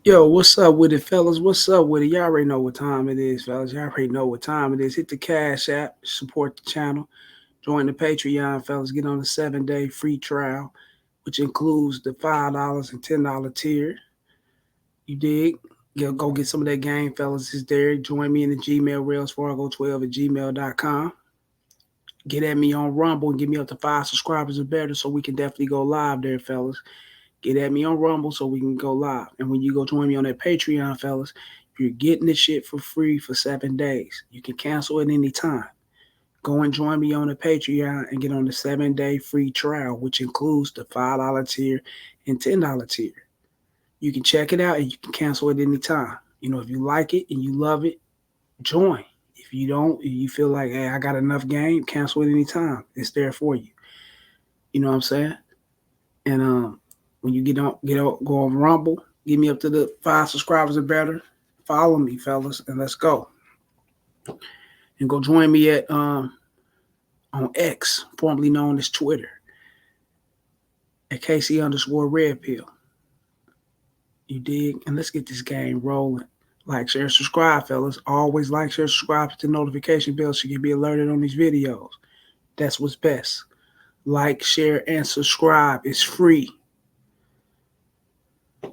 Yo, what's up with it, fellas? What's up with it? Y'all already know what time it is, fellas. Y'all already know what time it is. Hit the Cash App, support the channel, join the Patreon, fellas. Get on the 7 day free trial, which includes the $5 and $10 tier. You dig? Go get some of that game, fellas. It's there. Join me in the Gmail Rails Fargo 12 at gmail.com. Get at me on Rumble and get me up to 5 subscribers or better so we can definitely go live there, fellas. Get at me on Rumble so we can go live. And when you go join me on that Patreon, fellas, you're getting this shit for free for 7 days. You can cancel at any time. Go and join me on the Patreon and get on the 7 day free trial, which includes the $5 tier and $10 tier. You can check it out and you can cancel at any time. If you like it and you love it, join. If you don't, you feel like, hey, I got enough game, cancel at any time. It's there for you. You know what I'm saying? And when you go on Rumble, get me up to the 5 subscribers or better. Follow me, fellas, and let's go. And go join me at on X, formerly known as Twitter, at KC_Red Pill. You dig? And let's get this game rolling. Like, share, subscribe, fellas. Always like, share, subscribe to the notification bell so you can be alerted on these videos. That's what's best. Like, share, and subscribe. It's free.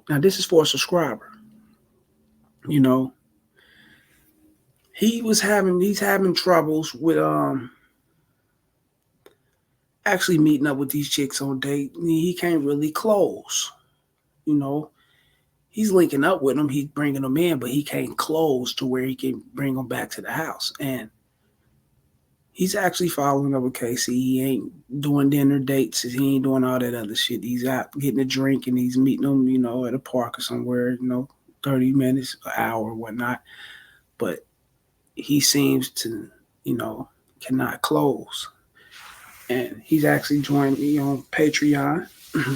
Now, this is for a subscriber. You know, he's having troubles with actually meeting up with these chicks on date. He can't really close. You know, he's linking up with them. He's bringing them in, but he can't close to where he can bring them back to the house. And he's actually following up with Casey. He ain't doing dinner dates. He ain't doing all that other shit. He's out getting a drink and he's meeting them, at a park or somewhere, 30 minutes, an hour, or whatnot. But he seems to, cannot close. And he's actually joined me on Patreon.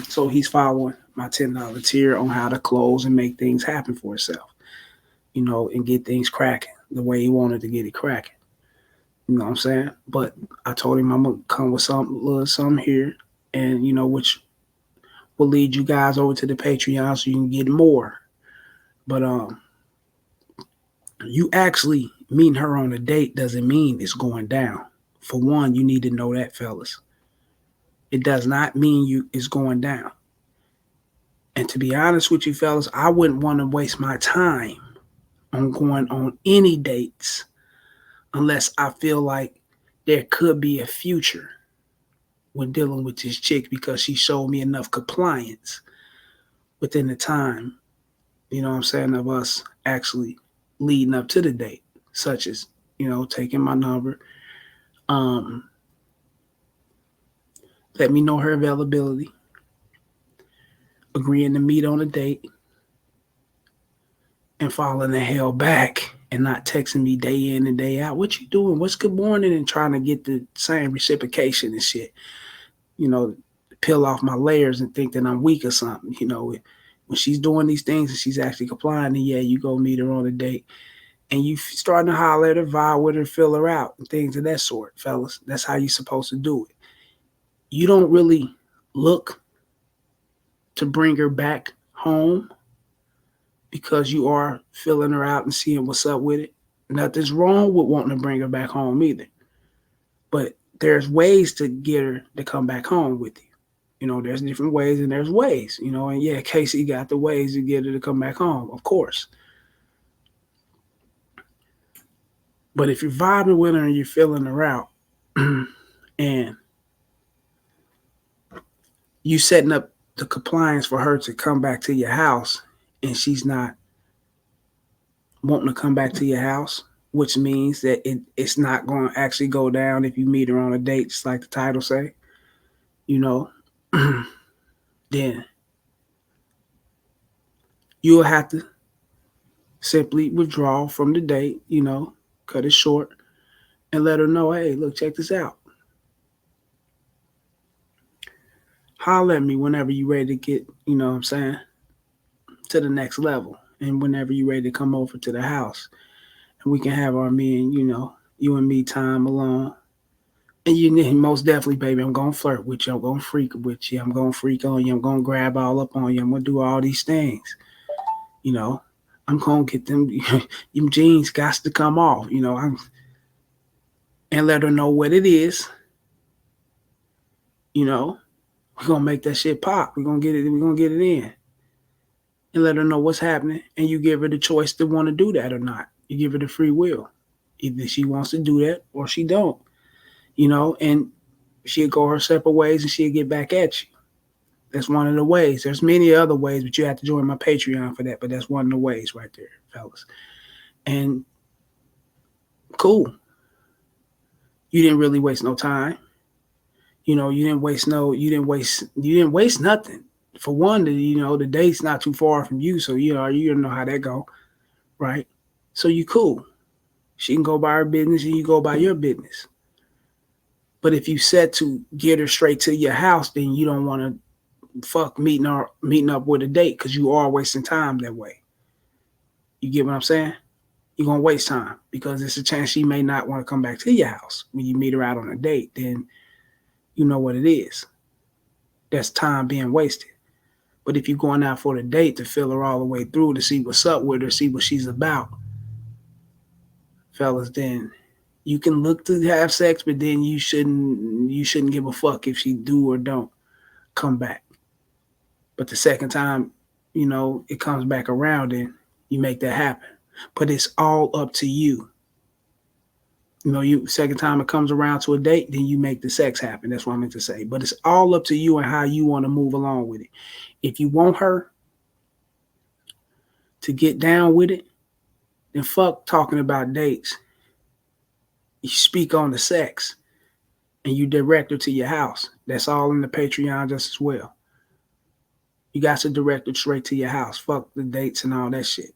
So he's following my $10 tier on how to close and make things happen for himself, and get things cracking the way he wanted to get it cracking. You know what I'm saying? But I told him I'm gonna come with something here, and which will lead you guys over to the Patreon so you can get more. But you actually meeting her on a date doesn't mean it's going down. For one, you need to know that, fellas. It does not mean it's going down. And to be honest with you, fellas, I wouldn't want to waste my time on going on any dates unless I feel like there could be a future when dealing with this chick because she showed me enough compliance within the time, of us actually leading up to the date, such as, taking my number, let me know her availability, agreeing to meet on a date, and falling the hell back and not texting me day in and day out. What you doing? What's good morning? And trying to get the same reciprocation and shit. Peel off my layers and think that I'm weak or something. When she's doing these things and she's actually complying, then yeah, you go meet her on a date. And you starting to holler at her, vibe with her, fill her out, and things of that sort, fellas. That's how you're supposed to do it. You don't really look to bring her back home because you are filling her out and seeing what's up with it. Nothing's wrong with wanting to bring her back home either. But there's ways to get her to come back home with you. There's different ways and there's ways, and yeah, Casey got the ways to get her to come back home, of course. But if you're vibing with her and you're filling her out and you setting up the compliance for her to come back to your house and she's not wanting to come back to your house, which means that it's not going to actually go down if you meet her on a date, just like the title say, then you'll have to simply withdraw from the date, cut it short and let her know, hey, look, check this out. Holler at me whenever you're ready to get, what I'm saying, to the next level. And whenever you're ready to come over to the house. And we can have our you and me time alone. And you most definitely, baby, I'm going to flirt with you. I'm going to freak with you. I'm going to freak on you. I'm going to grab all up on you. I'm going to do all these things. You know, I'm gonna get them them jeans got to come off, and let her know what it is, you know. We're gonna make that shit pop. We're gonna get it in. And let her know what's happening. And you give her the choice to want to do that or not. You give her the free will. Either she wants to do that or she don't. And she'll go her separate ways and she'll get back at you. That's one of the ways. There's many other ways, but you have to join my Patreon for that. But that's one of the ways right there, fellas. And cool. You didn't really waste no time. You didn't waste nothing. For one, the date's not too far from you, so you don't know how that go, right? So you cool. She can go by her business and you go by your business. But if you set to get her straight to your house, then you don't want to fuck meeting up with a date because you are wasting time that way. You get what I'm saying? You're gonna waste time because it's a chance she may not want to come back to your house when you meet her out on a date. Then you know what it is. That's time being wasted. But if you're going out for the date to fill her all the way through to see what's up with her, see what she's about, fellas, then you can look to have sex, but then you shouldn't give a fuck if she do or don't come back. But the second time, it comes back around and you make that happen. But it's all up to you. You second time it comes around to a date, then you make the sex happen. That's what I meant to say. But it's all up to you and how you want to move along with it. If you want her to get down with it, then fuck talking about dates. You speak on the sex and you direct her to your house. That's all in the Patreon just as well. You got to direct her straight to your house. Fuck the dates and all that shit.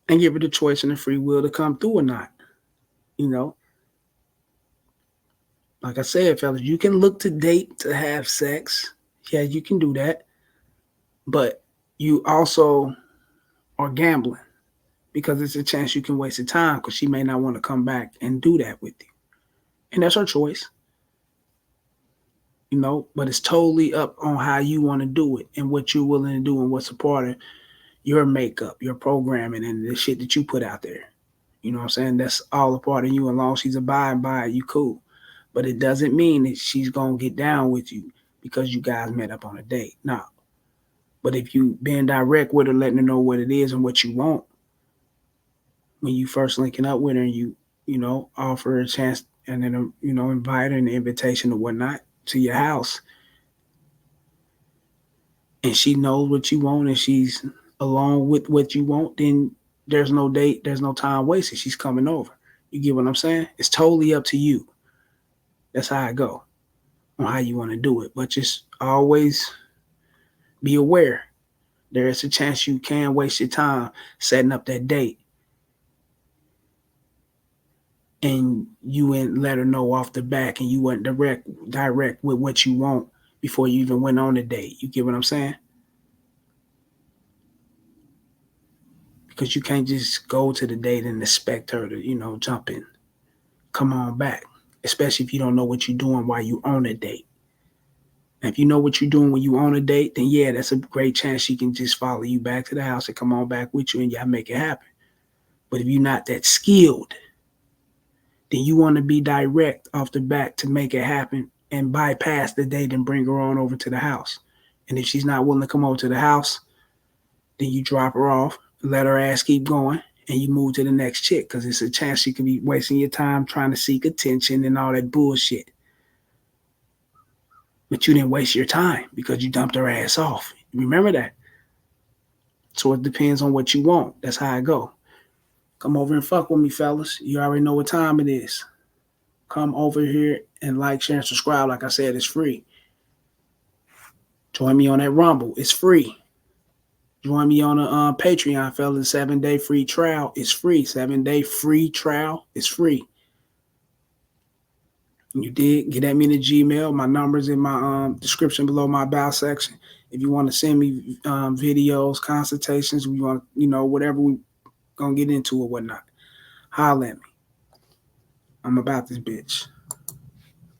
And give her the choice and the free will to come through or not. Like I said, fellas, you can look to date to have sex. Yeah, you can do that. But you also are gambling because it's a chance you can waste your time because she may not want to come back and do that with you. And that's her choice. But it's totally up on how you want to do it and what you're willing to do and what's a part of your makeup, your programming, and the shit that you put out there. You know what I'm saying? That's all a part of you. As long as she's abiding by it, you cool. But it doesn't mean that she's going to get down with you because you guys met up on a date. No. But if you being direct with her, letting her know what it is and what you want, when you first linking up with her and you offer her a chance and then, invite her an invitation or whatnot to your house, and she knows what you want and she's along with what you want, then there's no date, there's no time wasted. She's coming over. You get what I'm saying? It's totally up to you. That's how I go on how you want to do it. But just always be aware. There is a chance you can waste your time setting up that date. And you wouldn't let her know off the back and you went direct with what you want before you even went on the date. You get what I'm saying? Because you can't just go to the date and expect her to, jump in. Come on back. Especially if you don't know what you're doing while you're on a date. And if you know what you're doing when you're on a date, then yeah, that's a great chance she can just follow you back to the house and come on back with you and y'all make it happen. But if you're not that skilled, then you want to be direct off the bat to make it happen and bypass the date and bring her on over to the house. And if she's not willing to come over to the house, then you drop her off, let her ass keep going, and you move to the next chick because it's a chance she could be wasting your time trying to seek attention and all that bullshit. But you didn't waste your time because you dumped her ass off. Remember that? So it depends on what you want. That's how I go. Come over and fuck with me, fellas. You already know what time it is. Come over here and like, share, and subscribe. Like I said, it's free. Join me on that Rumble. It's free. Join me on a Patreon, fellas. 7-day free trial. It's free. 7-day free trial. It's free. You did get at me in the Gmail. My number's in my description below my about section. If you want to send me videos, consultations, we want whatever we gonna get into or whatnot, holler at me. I'm about this bitch.